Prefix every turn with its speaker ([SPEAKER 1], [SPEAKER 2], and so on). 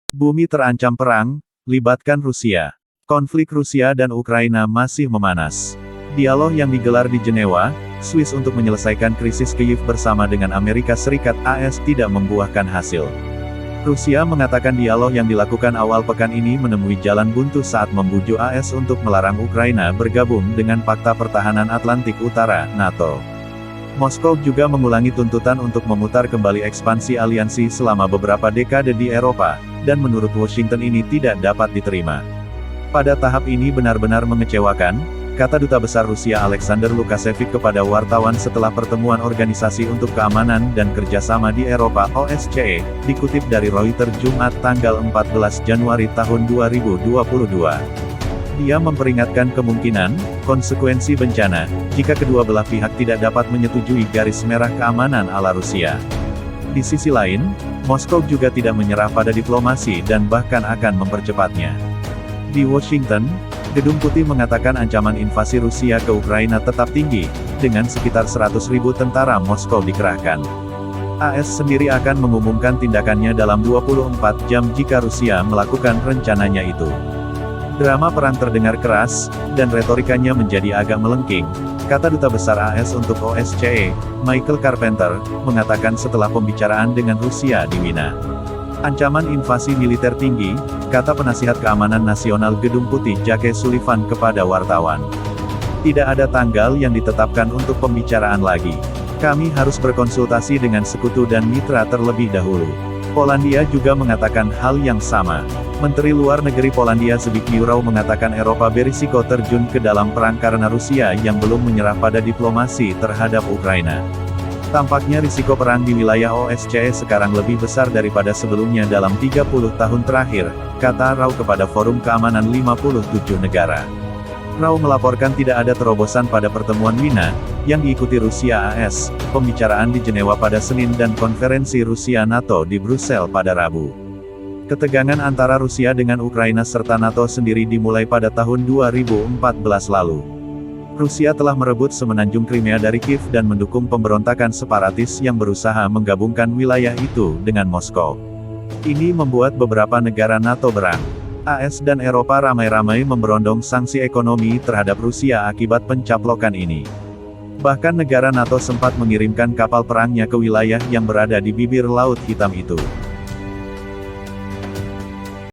[SPEAKER 1] Bumi terancam perang, libatkan Rusia. Konflik Rusia dan Ukraina masih memanas. Dialog yang digelar di Jenewa, Swiss untuk menyelesaikan krisis Kyiv bersama dengan Amerika Serikat (AS) tidak membuahkan hasil. Rusia mengatakan dialog yang dilakukan awal pekan ini menemui jalan buntu saat membujuk AS untuk melarang Ukraina bergabung dengan Pakta Pertahanan Atlantik Utara (NATO). Moskow juga mengulangi tuntutan untuk memutar kembali ekspansi aliansi selama beberapa dekade di Eropa, dan menurut Washington ini tidak dapat diterima. Pada tahap ini benar-benar mengecewakan, kata Duta Besar Rusia Alexander Lukasevich kepada wartawan setelah pertemuan Organisasi untuk Keamanan dan Kerjasama di Eropa (OSCE), dikutip dari Reuters Jumat tanggal 14 Januari tahun 2022. Dia memperingatkan kemungkinan konsekuensi bencana jika kedua belah pihak tidak dapat menyetujui garis merah keamanan ala Rusia. Di sisi lain, Moskow juga tidak menyerah pada diplomasi dan bahkan akan mempercepatnya. Di Washington, Gedung Putih mengatakan ancaman invasi Rusia ke Ukraina tetap tinggi, dengan sekitar 100.000 tentara Moskow dikerahkan. AS sendiri akan mengumumkan tindakannya dalam 24 jam jika Rusia melakukan rencananya itu. Drama perang terdengar keras, dan retorikanya menjadi agak melengking, kata Duta Besar AS untuk OSCE, Michael Carpenter, mengatakan setelah pembicaraan dengan Rusia di Wina. Ancaman invasi militer tinggi, kata penasihat keamanan nasional Gedung Putih Jake Sullivan kepada wartawan. Tidak ada tanggal yang ditetapkan untuk pembicaraan lagi. Kami harus berkonsultasi dengan sekutu dan mitra terlebih dahulu. Polandia juga mengatakan hal yang sama. Menteri Luar Negeri Polandia Zbigniew mengatakan Eropa berisiko terjun ke dalam perang karena Rusia yang belum menyerah pada diplomasi terhadap Ukraina. Tampaknya risiko perang di wilayah OSCE sekarang lebih besar daripada sebelumnya dalam 30 tahun terakhir, kata Rau kepada Forum Keamanan 57 negara. Rau melaporkan tidak ada terobosan pada pertemuan Wina, yang diikuti Rusia AS, pembicaraan di Jenewa pada Senin dan konferensi Rusia NATO di Brussel pada Rabu. Ketegangan antara Rusia dengan Ukraina serta NATO sendiri dimulai pada tahun 2014 lalu. Rusia telah merebut semenanjung Crimea dari Kiev dan mendukung pemberontakan separatis yang berusaha menggabungkan wilayah itu dengan Moskow. Ini membuat beberapa negara NATO berang. AS dan Eropa ramai-ramai memberondong sanksi ekonomi terhadap Rusia akibat pencaplokan ini. Bahkan negara NATO sempat mengirimkan kapal perangnya ke wilayah yang berada di bibir Laut Hitam itu.